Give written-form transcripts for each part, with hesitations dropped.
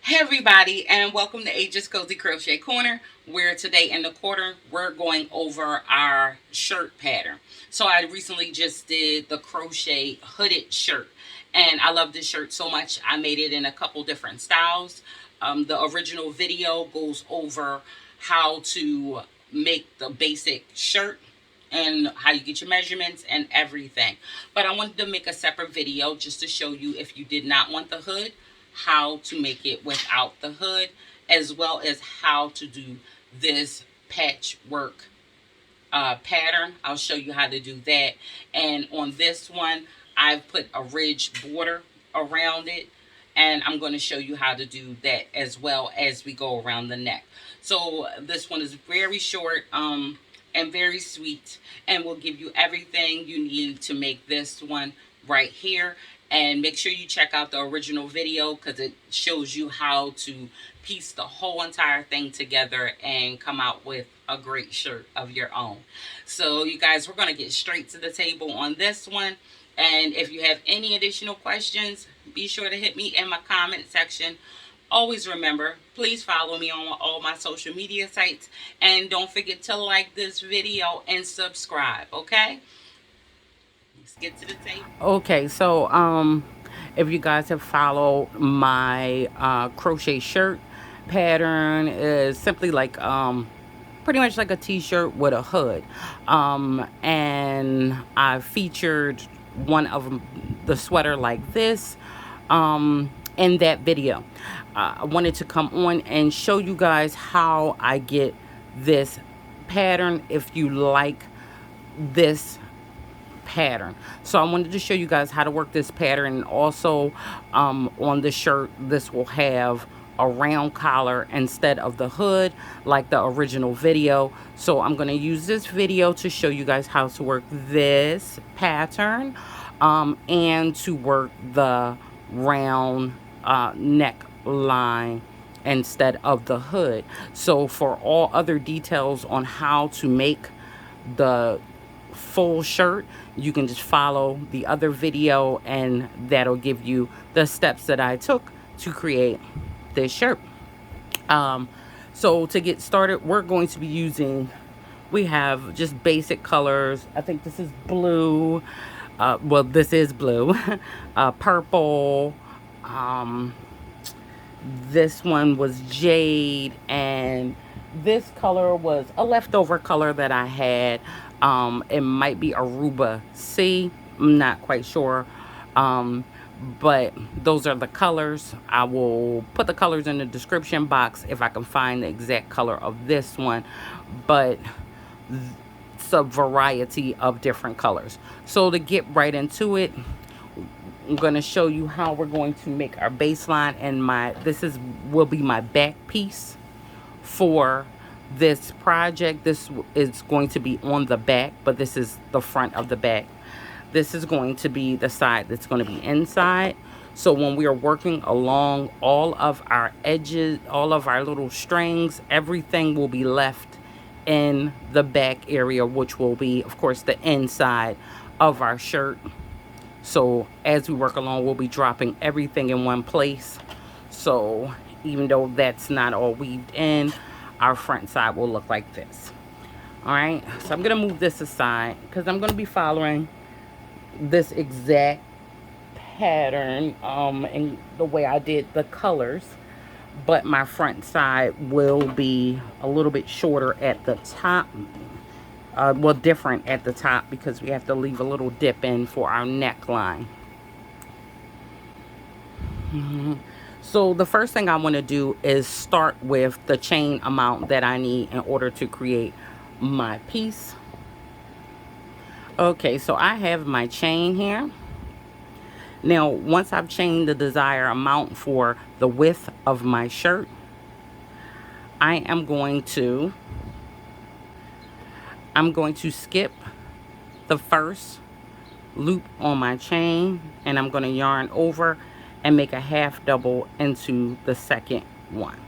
Hey everybody, and welcome to Age's Cozy Crochet Corner, where today in the corner we're going over our shirt pattern. So I recently just did the crochet hooded shirt, and I love this shirt so much I made it in a couple different styles. The original video goes over how to make the basic shirt and how you get your measurements and everything. But I wanted to make a separate video just to show you, if you did not want the hood, how to make it without the hood, as well as how to do this patchwork pattern. I'll show you how to do that. And on this one, I've put a ridge border around it, and I'm going to show you how to do that as well as we go around the neck. So this one is very short and very sweet, and will give you everything you need to make this one right here. And make sure you check out the original video, because it shows you how to piece the whole entire thing together and come out with a great shirt of your own. So you guys, we're going to get straight to the table on this one. And if you have any additional questions, be sure to hit me in my comment section. Always remember, please follow me on all my social media sites, and don't forget to like this video and subscribe. Okay, let's get to the table. Okay, so if you guys have followed my crochet shirt pattern, is simply like pretty much like a t-shirt with a hood, and I featured one of the sweater like this in that video. I wanted to come on and show you guys how I get this pattern, if you like this pattern. So I wanted to show you guys how to work this pattern. And also on the shirt, this will have a round collar instead of the hood like the original video. So I'm going to use this video to show you guys how to work this pattern and to work the round neck line instead of the hood. So for all other details on how to make the full shirt, you can just follow the other video, and that'll give you the steps that I took to create this shirt. So to get started, we're going to be using, we have just basic colors. I think this is blue. Well, this is blue. Purple. This one was jade, and this color was a leftover color that I had. It might be Aruba C. I'm not quite sure. But those are the colors. I will put the colors in the description box if I can find the exact color of this one. But it's a variety of different colors. So to get right into it, I'm going to show you how we're going to make our baseline, and this will be my back piece for this project. This is going to be on the back, but this is the front of the back. This is going to be the side that's going to be inside. So when we are working along all of our edges, all of our little strings, everything will be left in the back area, which will be, of course, the inside of our shirt. So as we work along, we'll be dropping everything in one place. So even though that's not all weaved in, our front side will look like this. All right, so I'm gonna move this aside because I'm gonna be following this exact pattern and the way I did the colors, but my front side will be a little bit shorter at the top. Well, different at the top, because we have to leave a little dip in for our neckline. So the first thing I want to do is start with the chain amount that I need in order to create my piece. Okay, so I have my chain here. Now, once I've chained the desired amount for the width of my shirt, I am going to skip the first loop on my chain, and I'm going to yarn over and make a half double into the second one.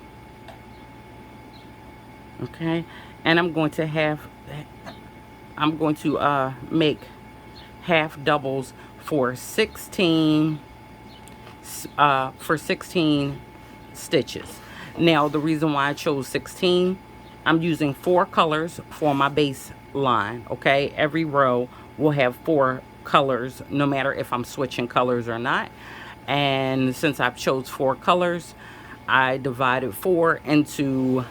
Okay, and I'm going to make half doubles for 16 stitches. Now the reason why I chose 16, I'm using 4 colors for my base line. Okay, every row will have 4 colors no matter if I'm switching colors or not. And since I've chose 4 colors, I divided 4 into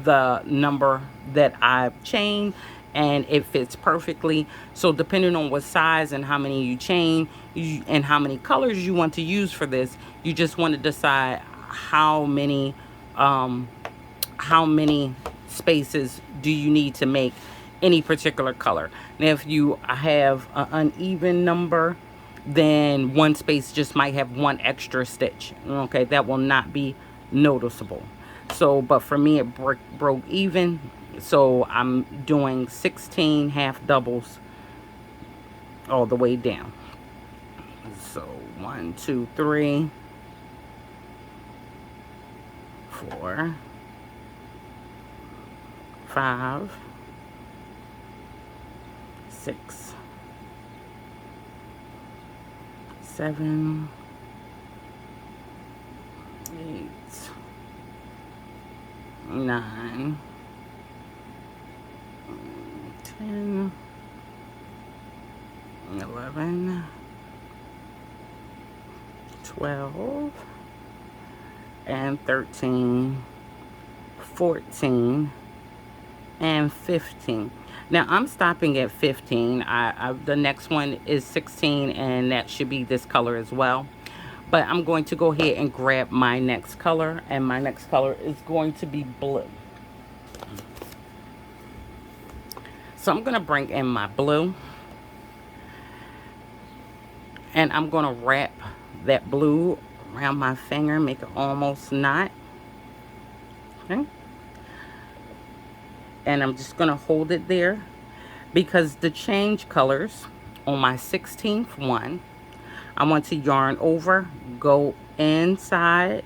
the number that I've chained, and it fits perfectly. So depending on what size and how many you chain and how many colors you want to use for this, you just want to decide how many spaces do you need to make any particular color. Now if you have an uneven number, then one space just might have 1 extra stitch. Okay, that will not be noticeable. So but for me it broke even, so I'm doing 16 half doubles all the way down. So 1 2 3 4 5 6 7 8 9 10 11 12 and 13 14 and 15. Now I'm stopping at 15. The next one is 16, and that should be this color as well. But I'm going to go ahead and grab my next color, and my next color is going to be blue. So I'm going to bring in my blue, and I'm going to wrap that blue around my finger, make it almost knot. Okay. And I'm just going to hold it there, because the change colors on my 16th one, I want to yarn over, go inside,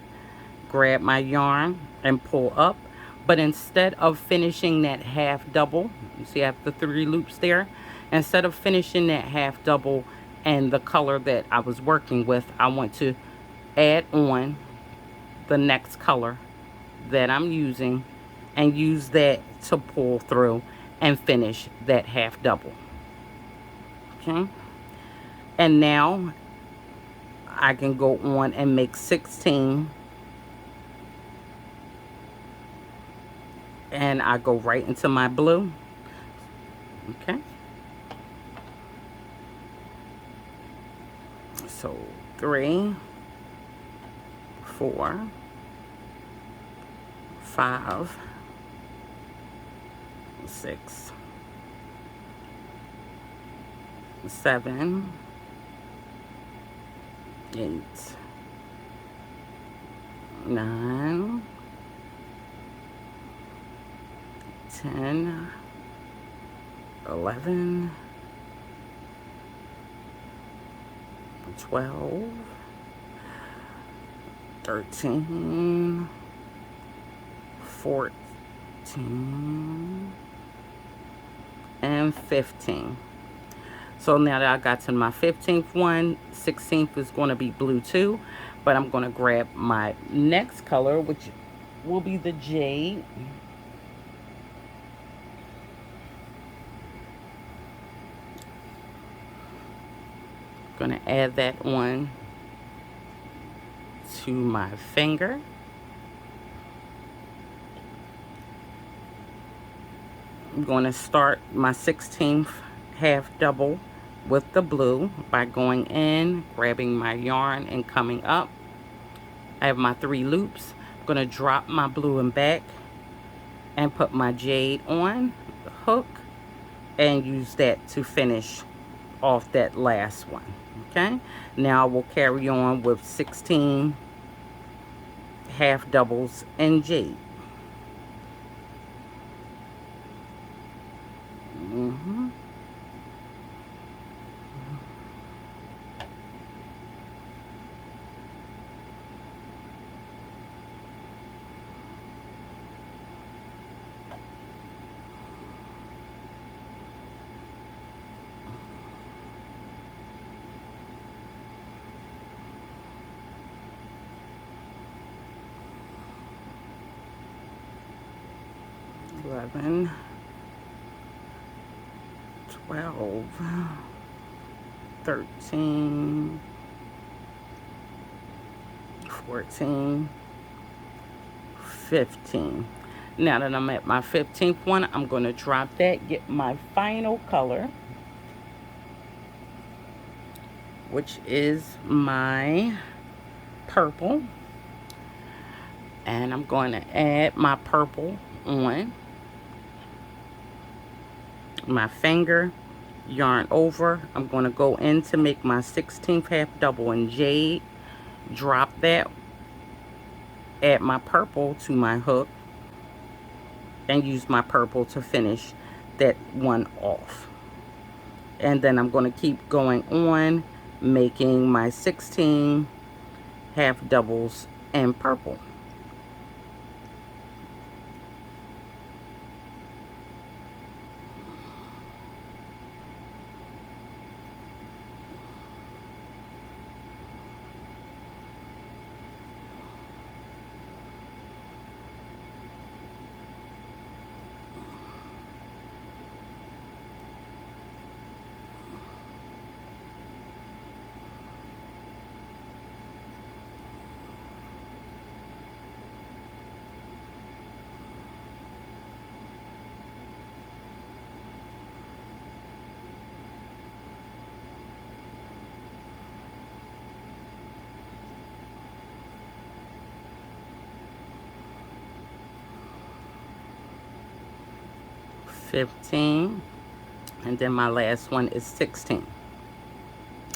grab my yarn and pull up. But instead of finishing that half double, you see I have the 3 loops there, instead of finishing that half double and the color that I was working with, I want to add on the next color that I'm using and use that to pull through and finish that half double. Okay, and now I can go on and make 16, and I go right into my blue. Okay, so 3 4 5 6 7 8 9 10 11 12 13 14 and 15. So now that I got to my 15th one, 16th is going to be blue too, but I'm going to grab my next color, which will be the jade. Going to add that on to my finger. I'm going to start my 16th half double with the blue by going in, grabbing my yarn and coming up. I have my 3 loops. I'm going to drop my blue and back and put my jade on the hook and use that to finish off that last one. Okay, now we'll carry on with 16 half doubles in jade. 11, 12, 13, 14, 15. Now that I'm at my 15th one, I'm going to drop that, get my final color, which is my purple. And I'm going to add my purple on my finger, yarn over. I'm going to go in to make my 16th half double in jade, drop that, add my purple to my hook, and use my purple to finish that one off. And then I'm going to keep going on making my 16 half doubles in purple. $15, and then my last one is 16,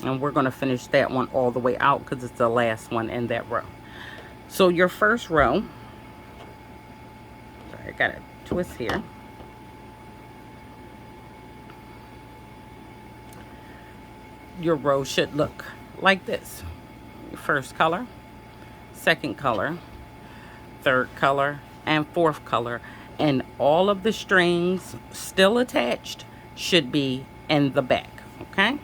and we're going to finish that one all the way out because it's the last one in that row. So your first row, sorry, I got a twist here. Your row should look like this: first color, second color, third color, and fourth color, and all of the strings still attached should be in the back. Okay,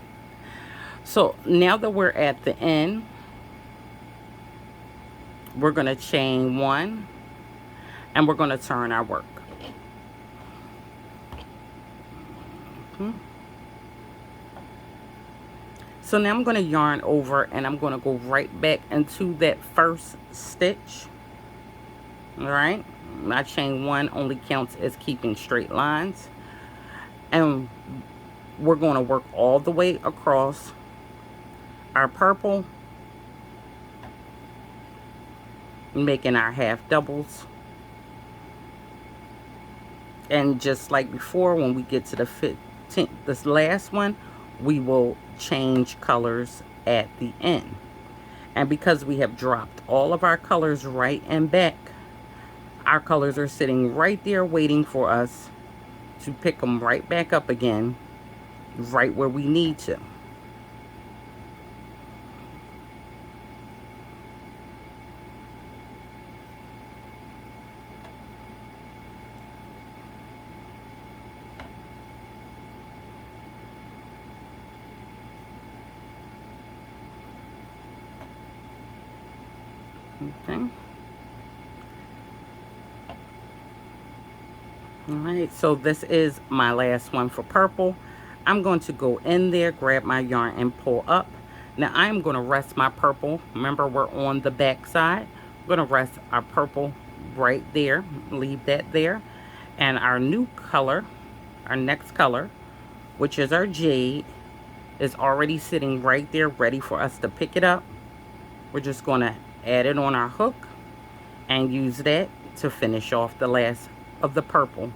so now that we're at the end, we're going to chain one and we're going to turn our work. So now I'm going to yarn over and I'm going to go right back into that first stitch. All right, my chain one only counts as keeping straight lines, and we're going to work all the way across our purple, making our half doubles. And just like before, when we get to the 15th, this last one, we will change colors at the end. And because we have dropped all of our colors right and back, our colors are sitting right there waiting for us to pick them right back up again, right where we need to. Okay. All right, so this is my last one for purple. I'm going to go in there, grab my yarn, and pull up. Now I'm going to rest my purple. Remember, we're on the back side. I'm going to rest our purple right there, leave that there. And our new color, our next color, which is our jade, is already sitting right there ready for us to pick it up. We're just going to add it on our hook and use that to finish off the last of the purple.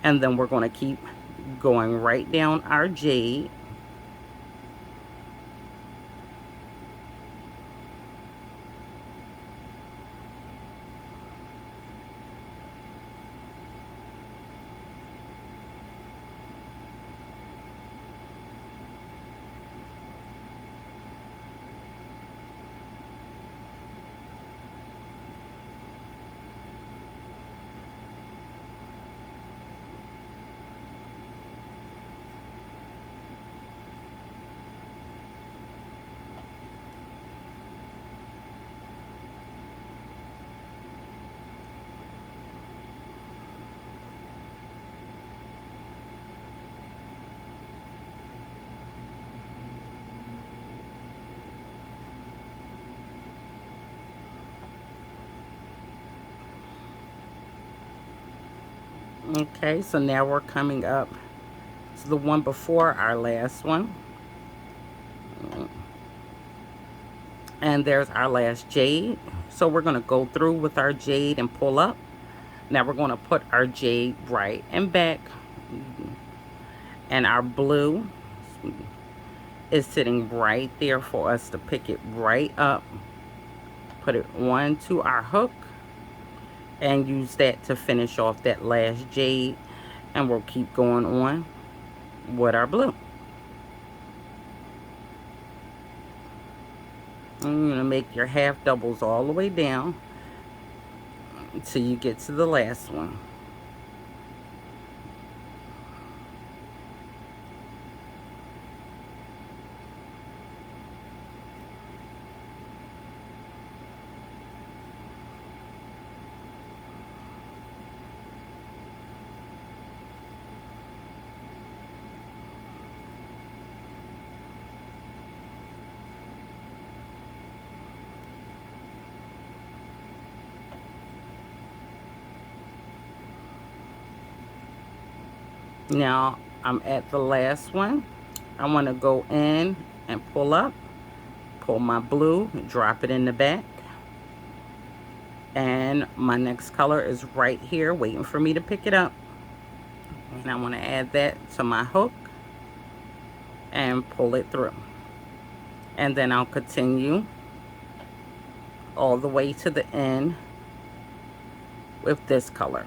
And then we're going to keep going right down our jade. Okay, so now we're coming up to the one before our last one. And there's our last jade. So we're going to go through with our jade and pull up. Now we're going to put our jade right and back. And our blue is sitting right there for us to pick it right up. Put it onto our hook. And use that to finish off that last jade. And we'll keep going on with our blue. And you're going to make your half doubles all the way down until you get to the last one. Now I'm at the last one. I want to go in and pull up, pull my blue, drop it in the back, and my next color is right here waiting for me to pick it up. And I want to add that to my hook and pull it through, and then I'll continue all the way to the end with this color.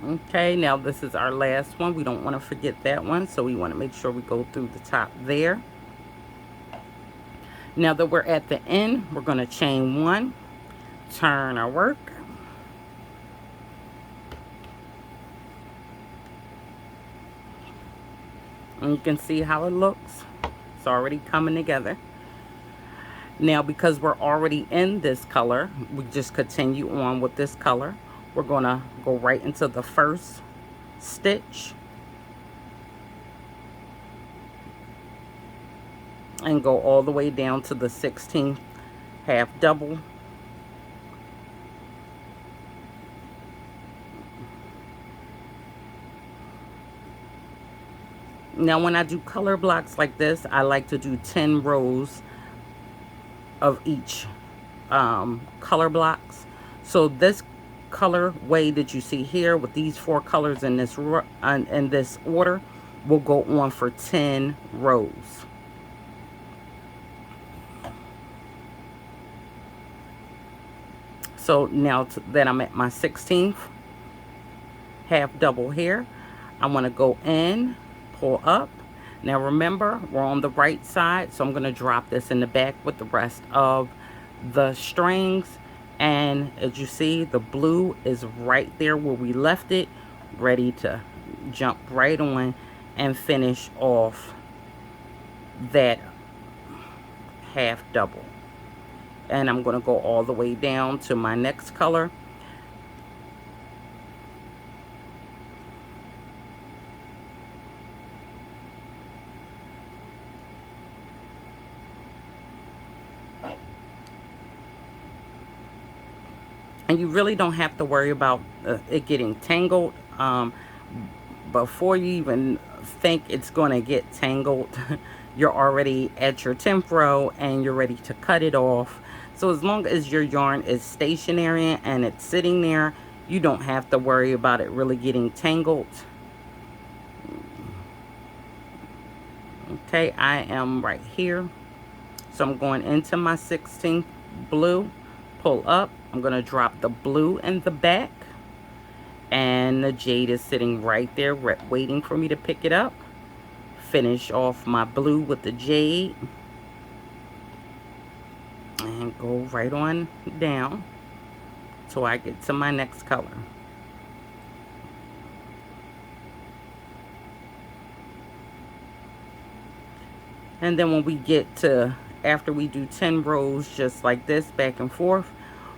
Okay, now this is our last one. We don't want to forget that one, so we want to make sure we go through the top there. Now that we're at the end, we're going to chain one, turn our work, and you can see how it looks. It's already coming together. Now because we're already in this color, we just continue on with this color. We're going to go right into the first stitch and go all the way down to the 16th half double. Now when I do color blocks like this, I like to do 10 rows of each color blocks. So this color way that you see here with these 4 colors in this order will go on for 10 rows. So now that I'm at my 16th half double here, I want to go in, pull up. Now remember, we're on the right side, so I'm going to drop this in the back with the rest of the strings. And as you see, the blue is right there where we left it, ready to jump right on and finish off that half double. And I'm going to go all the way down to my next color. And you really don't have to worry about it getting tangled. Before you even think it's going to get tangled, you're already at your 10th row and you're ready to cut it off. So as long as your yarn is stationary and it's sitting there, you don't have to worry about it really getting tangled. Okay, I am right here. So I'm going into my 16th blue, pull up. I'm going to drop the blue in the back, and the jade is sitting right there waiting for me to pick it up. finish off my blue with the jade and go right on down till I get to my next color. And then when we get to, after we do 10 rows just like this back and forth,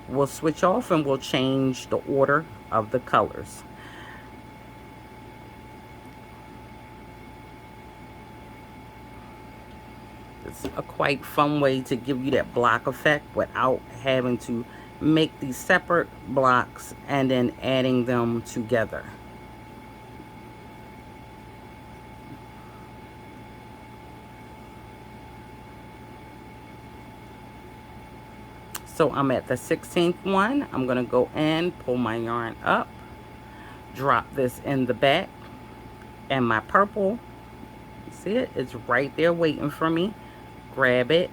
we'll switch off and we'll change the order of the colors. It's a quite fun way to give you that block effect without having to make these separate blocks and then adding them together. So I'm at the 16th one. I'm going to go in, pull my yarn up, drop this in the back, and my purple, see it? It's right there waiting for me. Grab it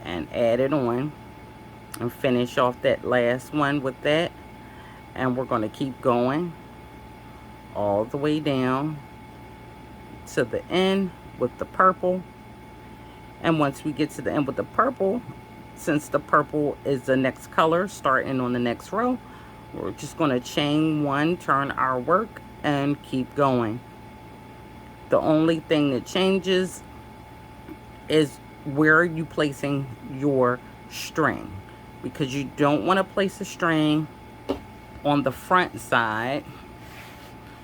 and add it on and finish off that last one with that. And we're going to keep going all the way down to the end with the purple. And once we get to the end with the purple, since the purple is the next color starting on the next row, we're just going to chain one, turn our work, and keep going. The only thing that changes is where are you placing your string, because you don't want to place a string on the front side.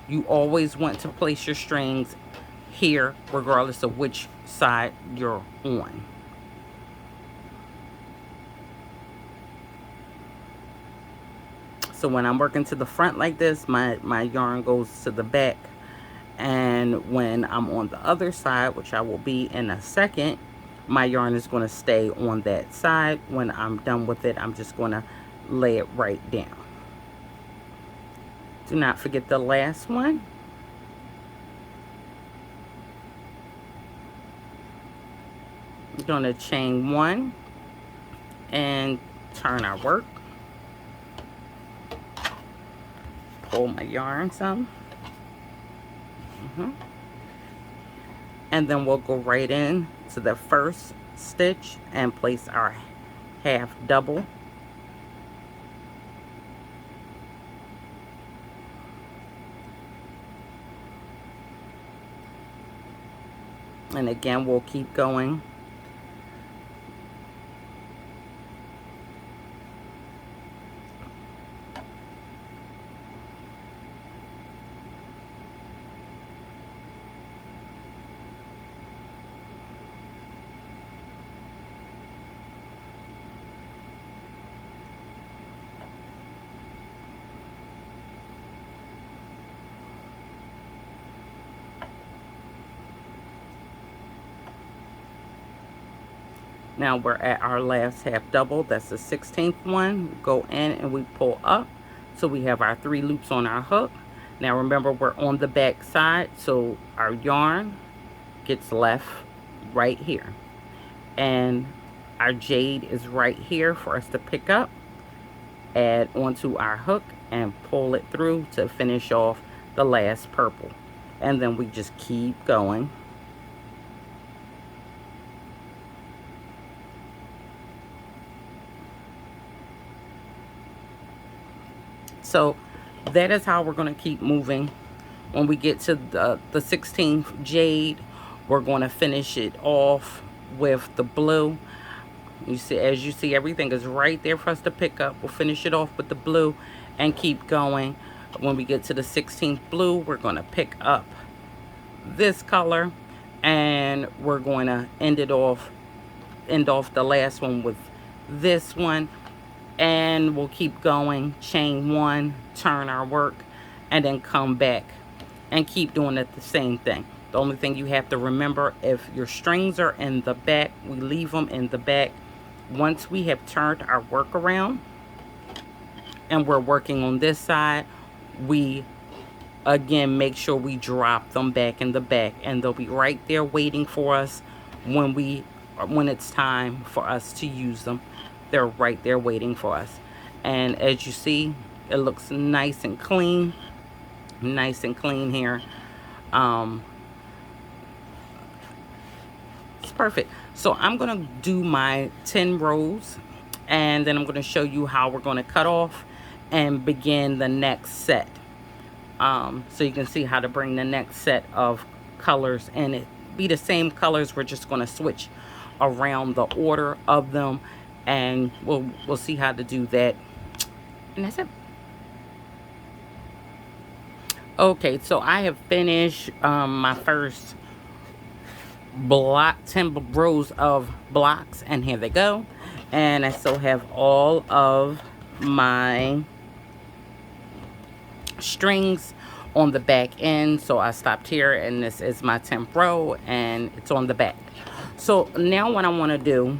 You always want to place your strings here regardless of which side you're on. So when I'm working to the front like this, my yarn goes to the back. And when I'm on the other side, which I will be in a second, my yarn is going to stay on that side. When I'm done with it, I'm just going to lay it right down. Do not forget the last one. I'm going to chain one and turn our work. Pull my yarn some. And then we'll go right in to the first stitch and place our half double. And again, we'll keep going. Now we're at our last half double. That's the 16th one. We go in and we pull up. So we have our 3 loops on our hook. Now remember, we're on the back side, so our yarn gets left right here. And our jade is right here for us to pick up, add onto our hook, and pull it through to finish off the last purple. And then we just keep going. So that is how we're going to keep moving. When we get to the 16th jade, we're going to finish it off with the blue. You see, as you see, everything is right there for us to pick up. We'll finish it off with the blue and keep going. When we get to the 16th blue, we're going to pick up this color and we're going to end off the last one with this one. And we'll keep going, chain one, turn our work, and then come back and keep doing it the same thing. The only thing you have to remember, if your strings are in the back, we leave them in the back. Once we have turned our work around and we're working on this side, we again make sure we drop them back in the back, and they'll be right there waiting for us when it's time for us to use them. They're right there waiting for us. And as you see, it looks nice and clean here. perfect. So I'm going to do my 10 rows, and then I'm going to show you how we're going to cut off and begin the next set. So you can see how to bring the next set of colors, and it be the same colors. We're just going to switch around the order of them, and we'll see how to do that. And that's it. Okay, so I have finished my first block, 10 rows of blocks, and here they go. And I still have all of my strings on the back end, so I stopped here, and this is my 10th row, and it's on the back. So now what I want to do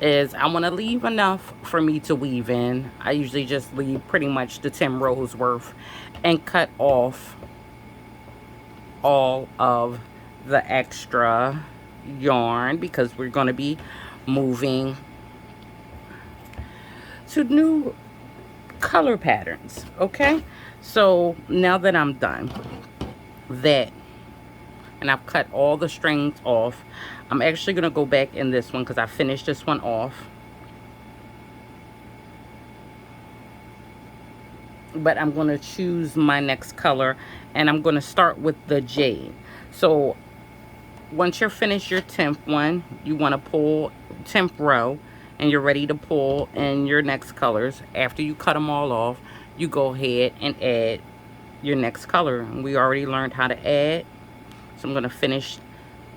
is I want to leave enough for me to weave in. I usually just leave pretty much the 10 rows worth and cut off all of the extra yarn, because we're going to be moving to new color patterns. Okay, so now that I'm done that and I've cut all the strings off, I'm actually going to go back in this one because I finished this one off. But I'm going to choose my next color, and I'm going to start with the jade. So once you're finished your 10th one, you want to pull 10th row, and you're ready to pull in your next colors. After you cut them all off, you go ahead and add your next color. And we already learned how to add. So I'm going to finish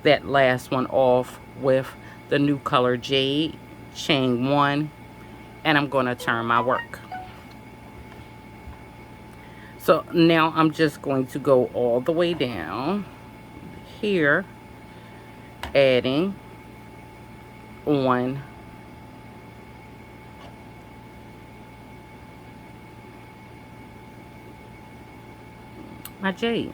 that last one off with the new color jade, chain 1, and I'm going to turn my work. So now I'm just going to go all the way down here, adding on my jade.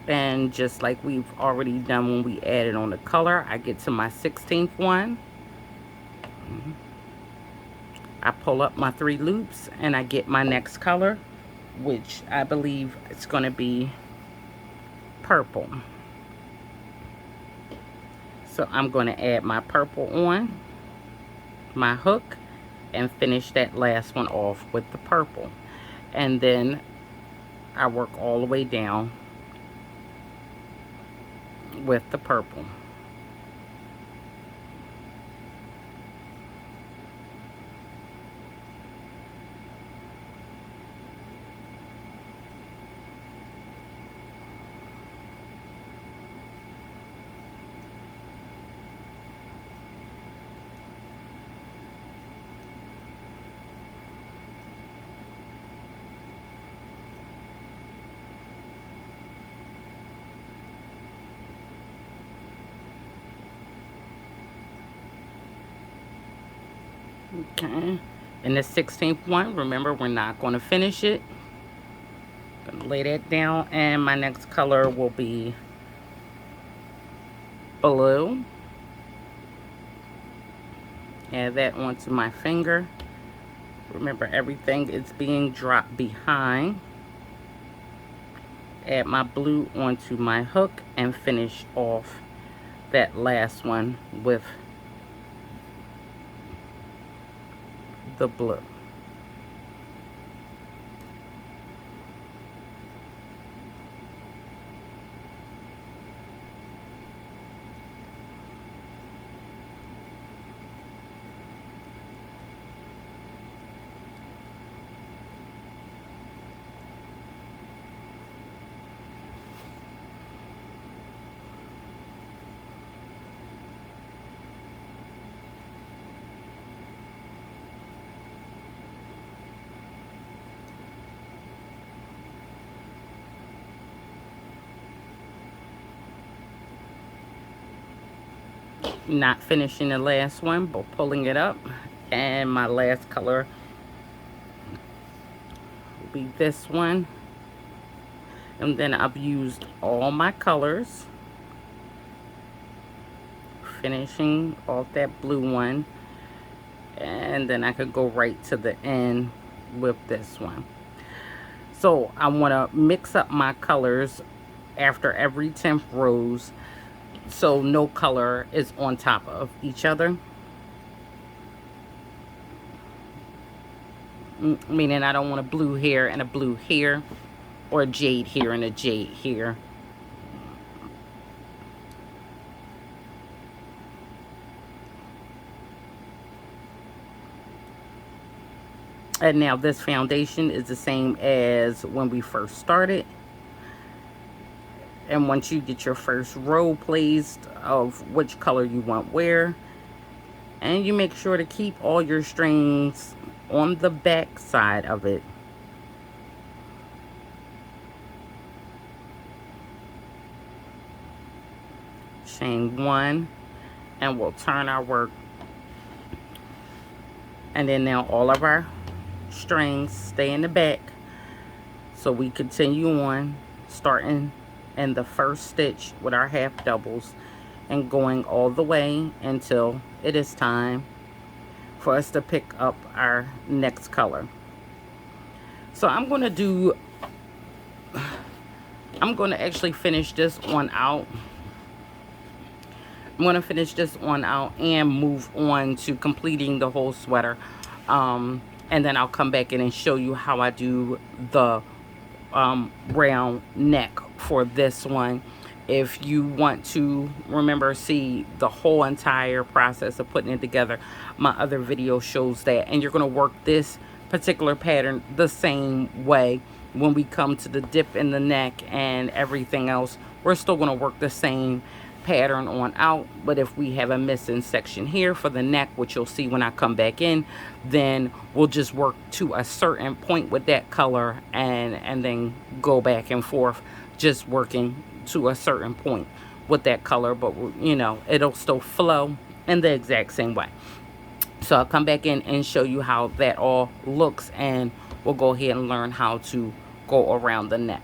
And just like we've already done when we added on the color, I get to my 16th one. I pull up my 3 loops and I get my next color, which I believe it's going to be purple. So I'm going to add my purple on my hook and finish that last one off with the purple. And then I work all the way down with the purple. Okay, and the 16th one, remember, we're not going to finish it. I'm going to lay that down, and my next color will be blue. Add that onto my finger. Remember, everything is being dropped behind. Add my blue onto my hook and finish off that last one with the blue. Not finishing the last one, but pulling it up, and my last color be this one. And then I've used all my colors, finishing off that blue one. And then I could go right to the end with this one. So I want to mix up my colors after every 10th rows, so no color is on top of each other. Meaning I don't want a blue here and a blue here, or a jade here and a jade here. And now this foundation is the same as when we first started. And once you get your first row placed of which color you want where, and you make sure to keep all your strings on the back side of it. Chain one, and we'll turn our work. And then now all of our strings stay in the back, so we continue on starting in the first stitch with our half doubles and going all the way until it is time for us to pick up our next color. So I'm going to actually finish this one out. I'm going to finish this one out and move on to completing the whole sweater. And then I'll come back in and show you how I do the round neck for this one. If you want to see the whole entire process of putting it together, my other video shows that. And you're going to work this particular pattern the same way. When we come to the dip in the neck and everything else, we're still going to work the same pattern on out. But if we have a missing section here for the neck, which you'll see when I come back in, then we'll just work to a certain point with that color and then go back and forth, just working to a certain point with that color. But you know, it'll still flow in the exact same way. So I'll come back in and show you how that all looks, and we'll go ahead and learn how to go around the neck.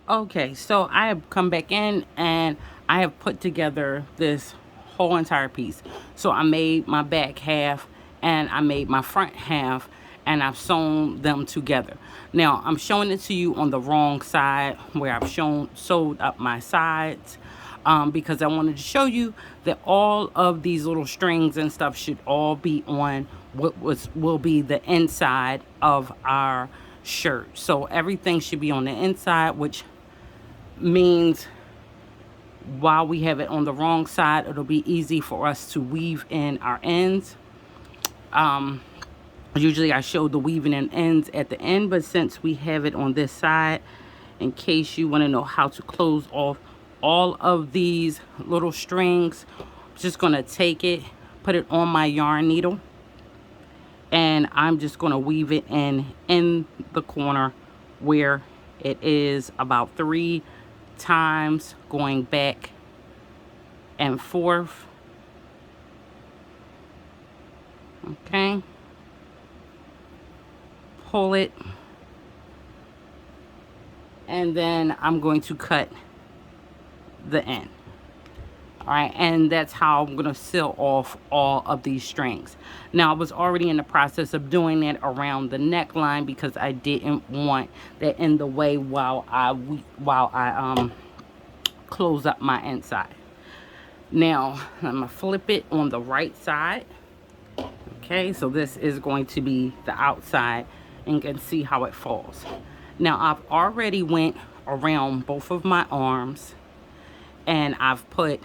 Okay, so I have come back in and I have put together this whole entire piece. So I made my back half and I made my front half, and I've sewn them together. Now I'm showing it to you on the wrong side, where I've sewed up my sides, because I wanted to show you that all of these little strings and stuff should all be on what will be the inside of our shirt. So everything should be on the inside, which means while we have it on the wrong side, it'll be easy for us to weave in our ends. Usually I show the weaving in ends at the end, but since we have it on this side, in case you want to know how to close off all of these little strings, I'm just going to take it, put it on my yarn needle, and I'm just going to weave it in the corner where it is, about 3 times, going back and forth. Okay, pull it, and then I'm going to cut the end. All right, and that's how I'm going to seal off all of these strings. Now I was already in the process of doing that around the neckline because I didn't want that in the way while I close up my inside. Now I'm gonna flip it on the right side. Okay, so this is going to be the outside, and you can see how it falls. Now I've already went around both of my arms, and I've put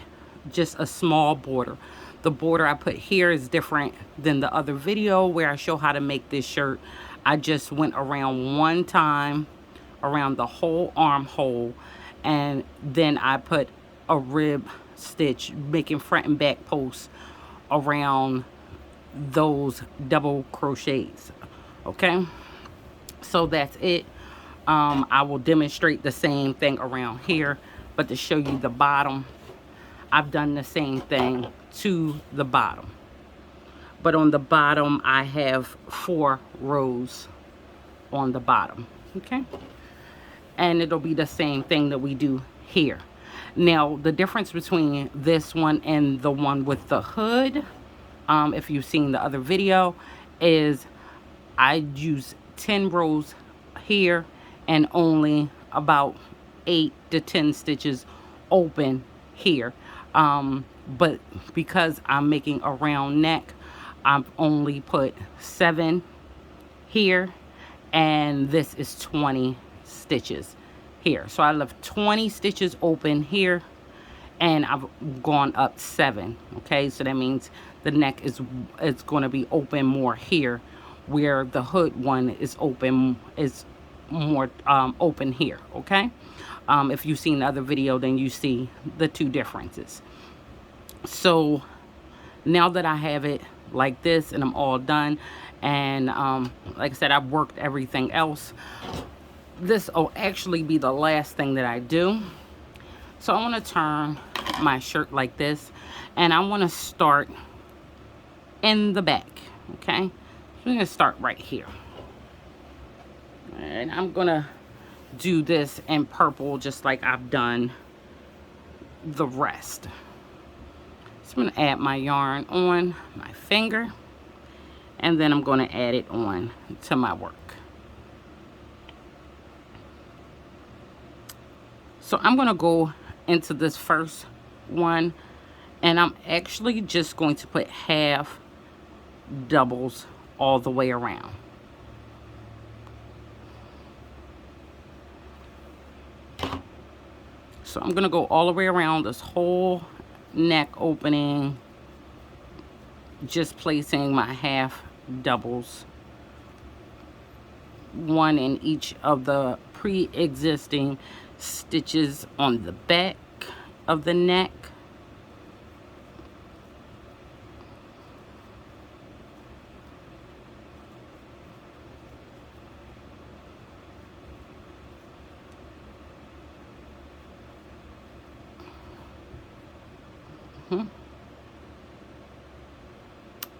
just a small border. The border I put here is different than the other video where I show how to make this shirt. I just went around one time around the whole armhole, and then I put a rib stitch, making front and back posts around those double crochets. Okay, so that's it. I will demonstrate the same thing around here, but to show you the bottom, I've done the same thing to the bottom, but on the bottom I have 4 rows on the bottom. Okay, and it'll be the same thing that we do here. Now the difference between this one and the one with the hood, if you've seen the other video, is I use 10 rows here and only about 8 to 10 stitches open here. But because I'm making a round neck, I've only put 7 here, and this is 20 stitches here. So I left 20 stitches open here, and I've gone up 7. Okay, so that means the neck is going to be open more here, where the hood one is more open here. Okay, if you've seen the other video, then you see the two differences. So now that I have it like this and I'm all done, and like I said, I've worked everything else, this will actually be the last thing that I do. So I want to turn my shirt like this, and I want to start in the back. Okay, so I'm going to start right here, and I'm going to do this in purple just like I've done the rest. So I'm going to add my yarn on my finger, and then I'm going to add it on to my work. So I'm going to go into this first one, and I'm actually just going to put half doubles all the way around. So I'm going to go all the way around this whole neck opening, just placing my half doubles, one in each of the pre-existing stitches on the back of the neck.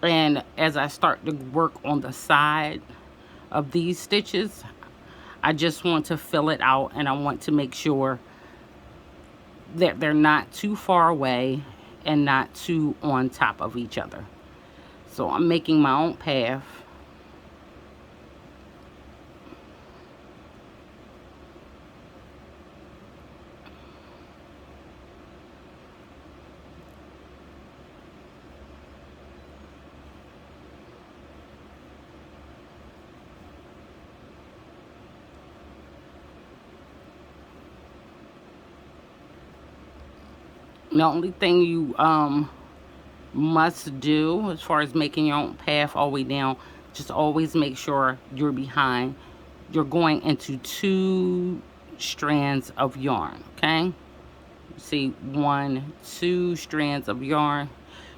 And as I start to work on the side of these stitches, I just want to fill it out, and I want to make sure that they're not too far away and not too on top of each other. So I'm making my own path. The only thing you must do as far as making your own path all the way down, just always make sure you're behind. You're going into 2 strands of yarn, okay? See, 1, 2 strands of yarn.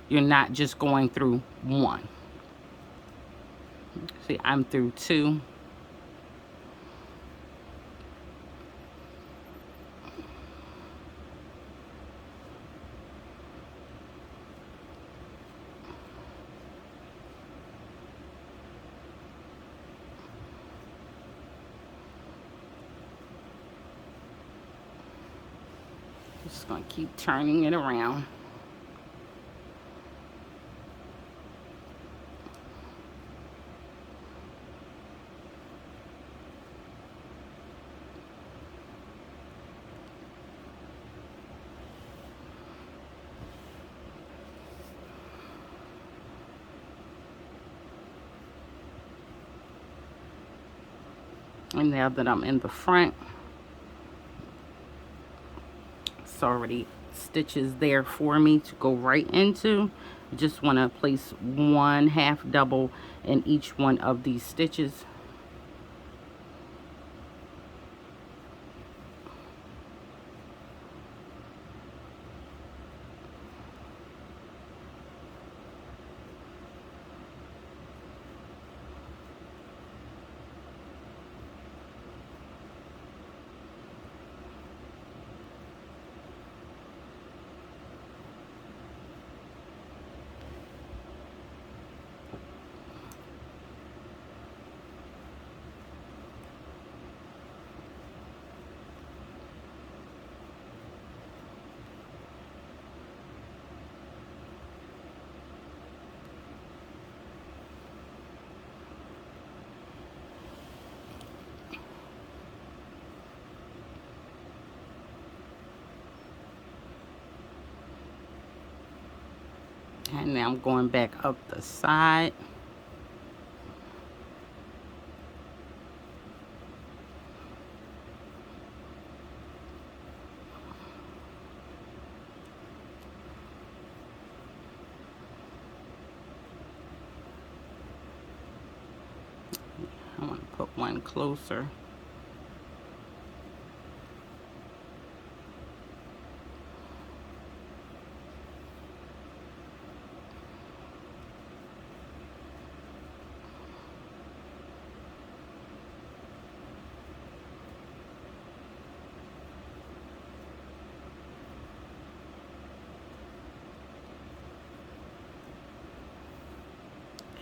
You're not just going through 1. See, I'm through 2. Just going to keep turning it around. And now that I'm in the front, it's already stitches there for me to go right into. I just want to place 1 half double in each one of these stitches. And now I'm going back up the side. I want to put one closer.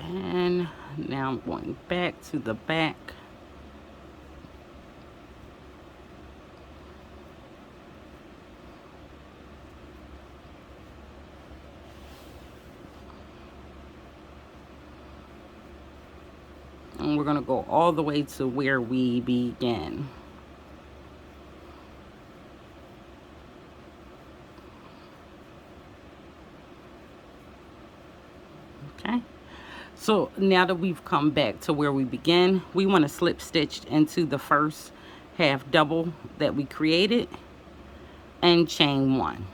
And now I'm going back to the back. And we're going to go all the way to where we began. Okay. So now that we've come back to where we began, we want to slip stitch into the first half double that we created and chain one.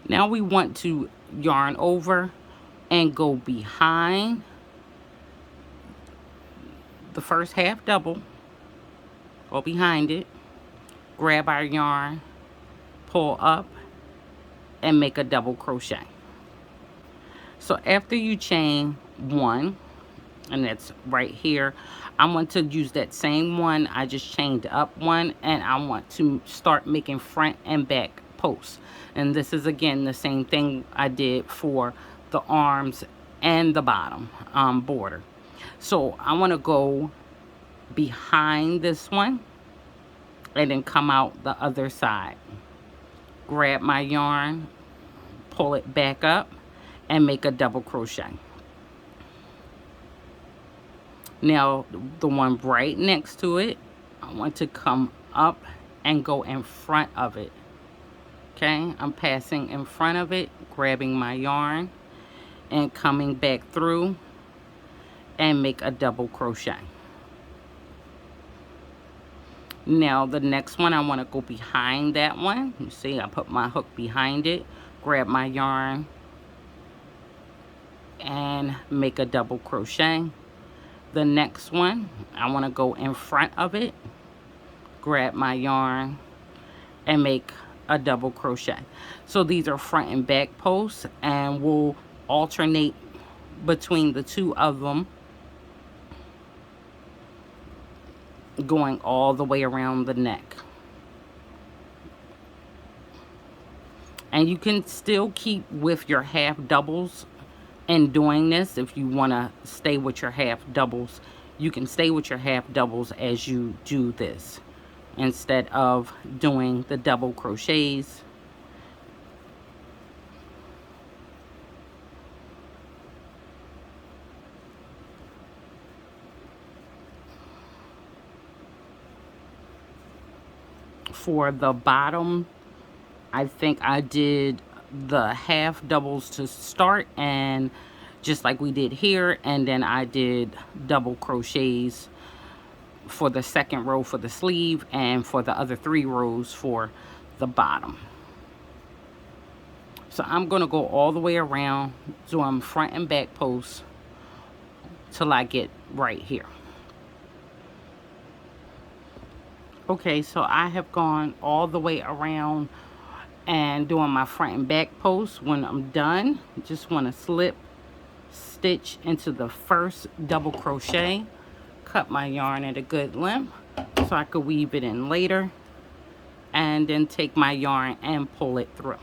Now we want to yarn over and go behind the first half double, go behind it, grab our yarn, pull up, and make a double crochet. So after you chain one, and that's right here, I want to use that same one I just chained up one, and I want to start making front and back posts. And this is again the same thing I did for the arms and the bottom border. So I want to go behind this one and then come out the other side, grab my yarn, pull it back up, and make a double crochet. Now the one right next to it, I want to come up and go in front of it. Okay, I'm passing in front of it, grabbing my yarn and coming back through and make a double crochet. Now the next one, I want to go behind that one. You see, I put my hook behind it, grab my yarn and make a double crochet. The next one, I want to go in front of it, grab my yarn and make a double crochet. So these are front and back posts, and we'll alternate between the two of them, going all the way around the neck. And you can still keep with your half doubles in doing this. If you want to stay with your half doubles, you can stay with your half doubles as you do this, instead of doing the double crochets. For the bottom, I think I did the half doubles to start, and just like we did here, and then I did double crochets for the second row for the sleeve and for the other 3 rows for the bottom. So I'm going to go all the way around doing front and back posts till I get right here. Okay, so I have gone all the way around and doing my front and back posts. When I'm done, just want to slip stitch into the first double crochet, cut my yarn at a good length so I could weave it in later, and then take my yarn and pull it through.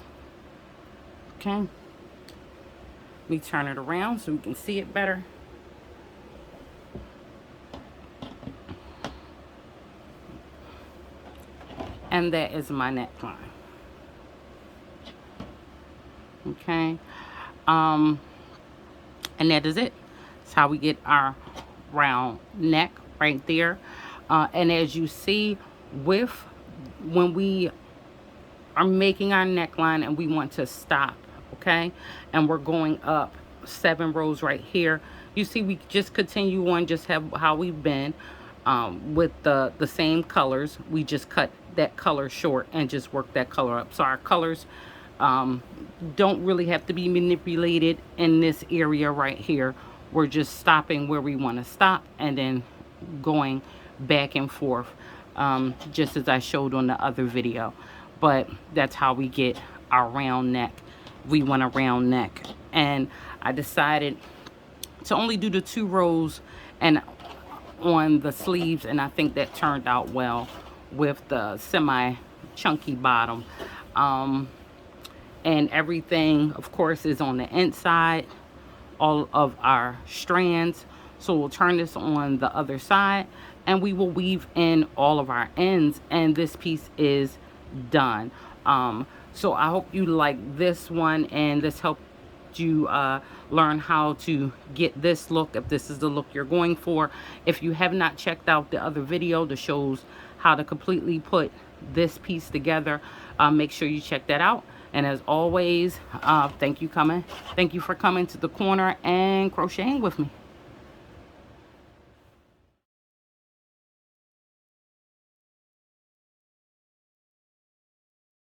Okay, let me turn it around so we can see it better. And that is my neckline. Okay, and that is it. That's how we get our round neck right there. And as you see, when we are making our neckline and we want to stop, okay? And we're going up 7 rows right here. You see, we just continue on just how we've been, with the same colors. We just cut that color short and just work that color up. So our colors don't really have to be manipulated in this area right here. We're just stopping where we want to stop and then going back and forth, just as I showed on the other video. But that's how we get our round neck. We want a round neck, and I decided to only do the 2 rows and on the sleeves, and I think that turned out well with the semi chunky bottom. And everything, of course, is on the inside, all of our strands. So we'll turn this on the other side and we will weave in all of our ends, and this piece is done. So I hope you like this one, and this helped you learn how to get this look, if this is the look you're going for. If you have not checked out the other video that shows how to completely put this piece together, make sure you check that out. And as always, thank you for coming to the corner and crocheting with me.